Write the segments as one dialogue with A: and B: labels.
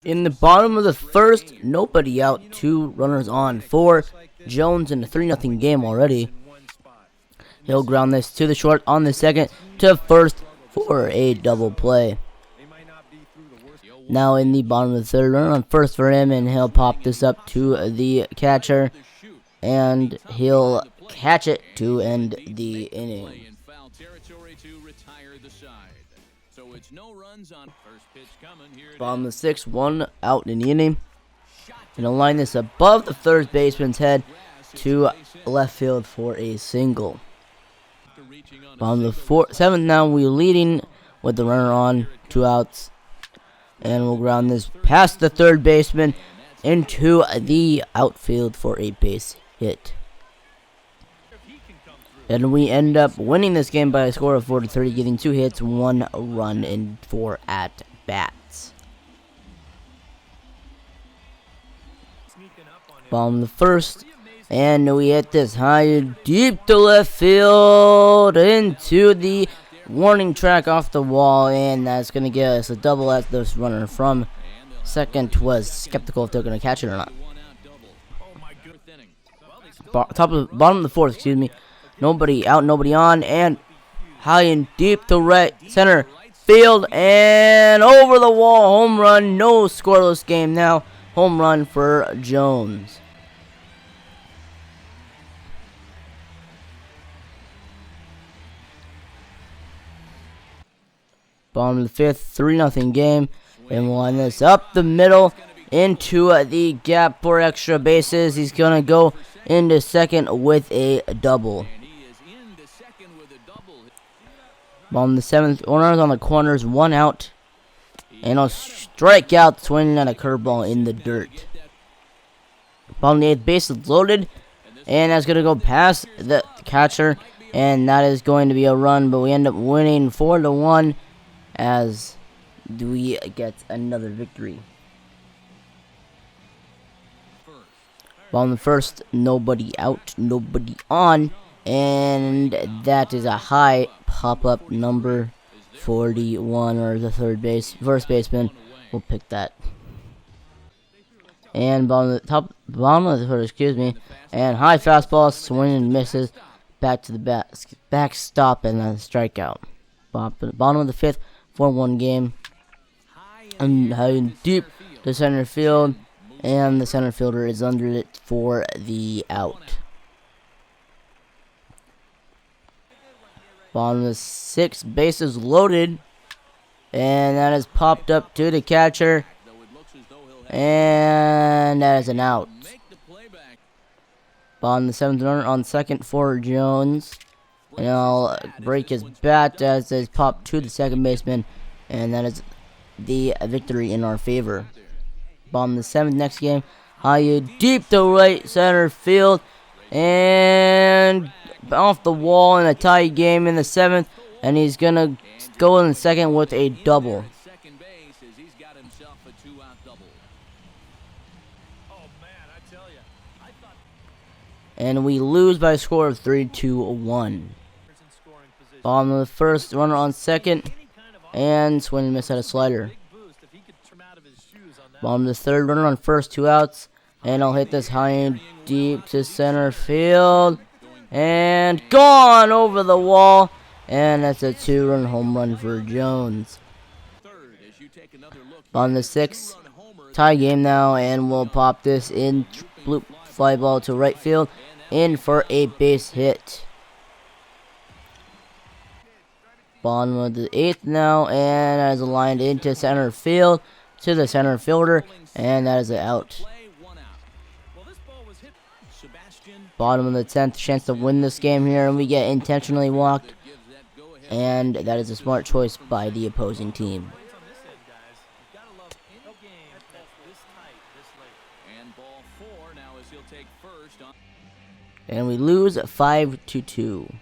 A: In the bottom of the first, nobody out, 2 runners on for Jones in a 3-0 game already. He'll ground this to the short on the second to first for a double play. Now in the bottom of the third, runner on first for him, and he'll pop this up to the catcher, and he'll catch it to end the inning. Bottom of the sixth, 1 out in the inning. Gonna line this above the third baseman's head to left field for a single. Bottom of the seventh, now we're leading with the runner on, 2 outs. And we'll ground this past the third baseman into the outfield for a base hit. And we end up winning this game by a score of 4-3, getting 2 hits, 1 run, and 4 at-bats. Bottom of the first, and we hit this high deep to left field into the warning track off the wall, and that's going to give us a double as this runner from second was skeptical if they're going to catch it or not. Bottom of the fourth, excuse me. Nobody out, nobody on, and high and deep to right center field, and over the wall, home run. No scoreless game now. Home run for Jones. Bottom of the fifth, 3-0 game, and we'll line this up the middle into the gap for extra bases. He's gonna go into second with a double. Bottom of the seventh, runners on the corners, 1 out, and a strikeout, swinging at a curveball in the dirt. Bottom of the eighth, base is loaded, and that's gonna go past the catcher, and that is going to be a run, but we end up winning 4-1. As we get another victory. Bottom of the first, nobody out, nobody on, and that is a high pop-up number 41, or the first baseman will pick that. And bottom of the first, excuse me, and high fastball, swing and misses, back to the backstop, and then strikeout. Bottom of the fifth, 4-1 game, and high deep to center field, and the center fielder is under it for the out. Bottom of the sixth, bases loaded, and that is popped up to the catcher, and that is an out. Bottom of the seventh, runner on second for Jones. And I'll break his bat as it's popped to the second baseman, and that is the victory in our favor. Bottom of the seventh, next game, high deep to right center field, and off the wall in a tie game in the seventh, and he's gonna go in the second with a double. And we lose by a score of 3-1. Bottom of the first, runner on second, and swing and miss at a slider. Bottom of the third, runner on first, 2 outs, and I'll hit this high and deep to center field, and gone over the wall, and that's a 2-run home run for Jones. Bottom of the sixth, tie game now, and we'll pop this in, fly ball to right field, in for a base hit. Bottom of the eighth now, and that is aligned into center field to the center fielder, and that is an out. Bottom of the 10th, chance to win this game here, and we get intentionally walked, and that is a smart choice by the opposing team. And we lose 5-2.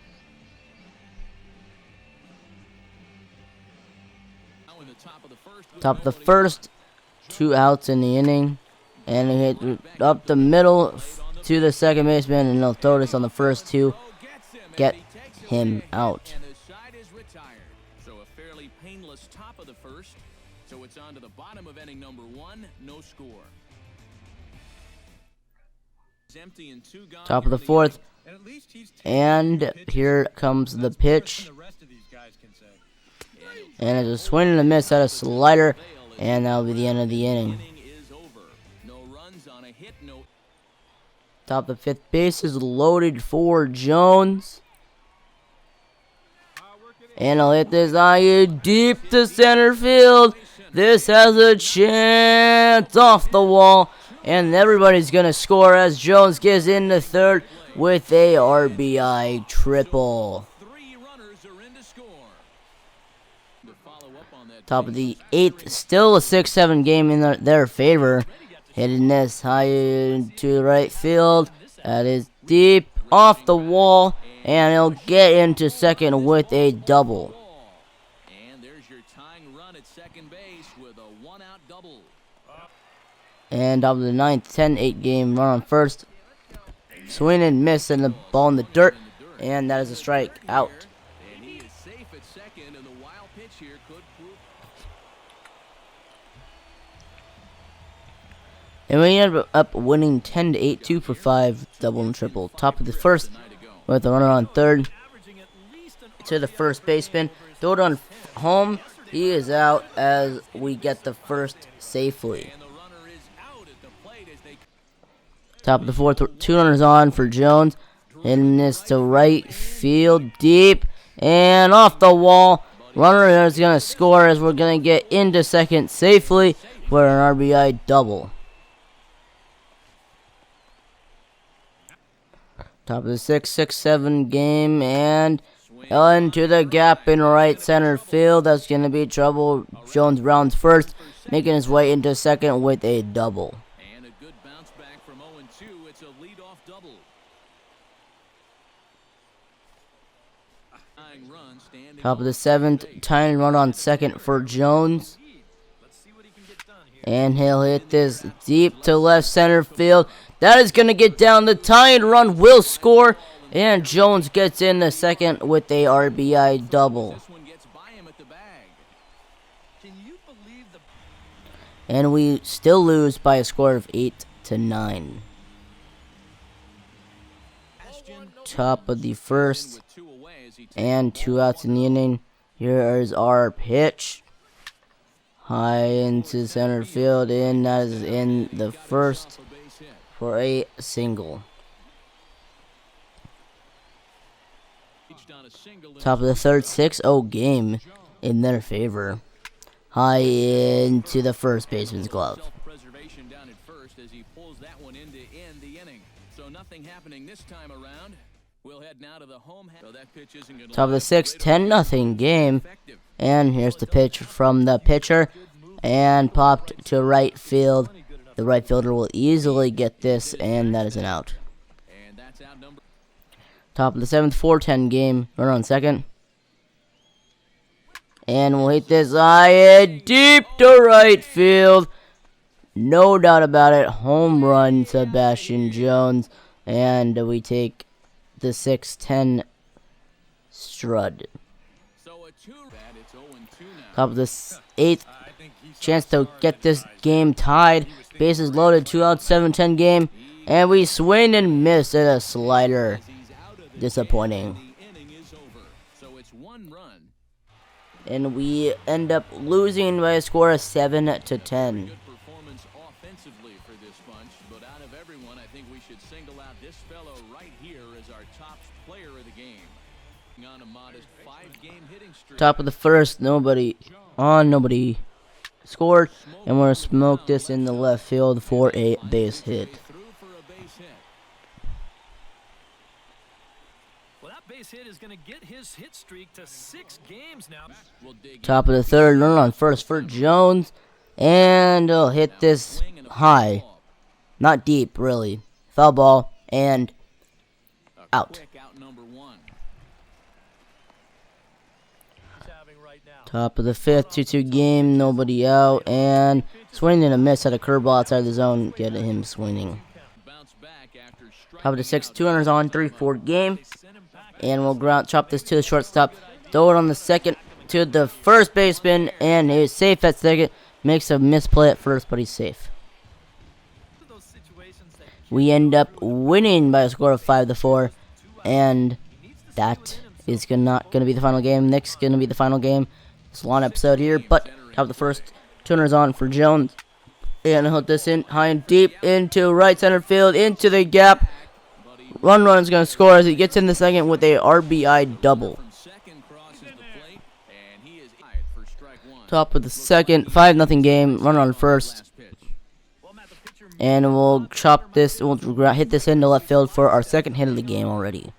A: Top of the first, 2 outs in the inning, and he hit up the middle to the second baseman, and he'll throw this on the first to get him out.
B: on to the bottom of inning number 1, no score. Empty and 2 gone.
A: Top of the 4th. And here comes the pitch. And it's a swing and a miss at a slider. And that'll be the end of the inning. Top of the 5th, base is loaded for Jones. And he'll hit this eye deep to center field. This has a chance off the wall. And everybody's going to score as Jones gets into 3rd with a RBI triple. Top of the 8th, still a 6-7 game in their favor. Hitting this high into the right field. That is deep off the wall. And he'll get into 2nd with a double.
B: And there's your tying run at second base with a 1-out double.
A: And top of the 9th, 10-8 game, run on 1st. Swing and miss, and the ball in the dirt. And that is a strike out.
B: And he is safe at 2nd, and the wild pitch here could prove.
A: And we ended up winning 10-8, 2 for 5, double and triple. Top of the 1st, with a runner on 3rd to the first baseman. Throw it on home. He is out as we get the 1st safely. Top of the 4th, 2 runners on for Jones. Hitting this to right field, deep and off the wall. Runner is going to score as we're going to get into 2nd safely for an RBI double. Top of the 6-7 game, and into the gap in right center field. That's going to be trouble. Jones rounds 1st, making his way into 2nd with a double.
B: And a good bounce back from 0-2. It's a leadoff double.
A: Top of the 7th, tying run on 2nd for Jones. And he'll hit this deep to left center field. That is going to get down. The tying run will score. And Jones gets in the 2nd with a RBI double. And we still lose by a score of 8-9. Top of the 1st. And 2 outs in the inning. Here is our pitch. High into center field. And that is in the 1st for a single. Top of the 3rd, 6-0 game in their favor. High into the first baseman's glove. Top of the 6th, 10-0 game. And here's the pitch from the pitcher. And popped to right field. The right fielder will easily get this, and that is an out. Top of the 7th, 4-10 game. Runner on 2nd. And we'll hit this high deep to right field. No doubt about it. Home run, Sebastian Jones. And we take the 6-10 strud. Top of the 8th. Chance to get this game tied. Bases loaded. 2 outs, 7-10 game. And we swing and miss at a slider. Disappointing. And we end up losing by a score of 7-10.
B: Good performance offensively for this bunch, but out of everyone, I think we should single out this fellow right here as our top player of the game. On a modest 5-game hitting streak.
A: Top of the 1st, nobody scored, and we're gonna smoke this in the left field for a base hit.
C: Hit is going to get his hit streak to 6 games now.
A: Top of the 3rd, run on 1st for Jones, and he'll hit this high, not deep really, foul ball, and out. Top of the 5th, 2-2 game, nobody out, and swinging and a miss at a curveball outside the zone, getting him swinging. Top of the 6th, 2 runners on, 3-4 game. And we'll chop this to the shortstop. Throw it on the 2nd to the first baseman. And he's safe at 2nd. Makes a misplay at first, but he's safe.
C: Those situations that
A: We end up winning by a score of 5-4, and that is not going to be the final game. Next going to be the final game. It's a long episode here, but top of the first, tuners on for Jones, and he'll hit this in high and deep into right center field, into the gap. Run is going to score as he gets in the second with a RBI double.
B: From second crosses the plate, and he is tied for strike one.
A: Top of the second, 5-0 game. Run on first.
B: Last pitch.
A: And we'll chop this, we'll hit this into left field for our second hit of the game already.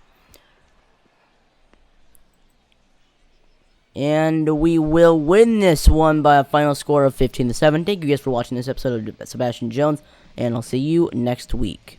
A: And we will win this one by a final score of 15-7. Thank you guys for watching this episode of Sebastian Jones, and I'll see you next week.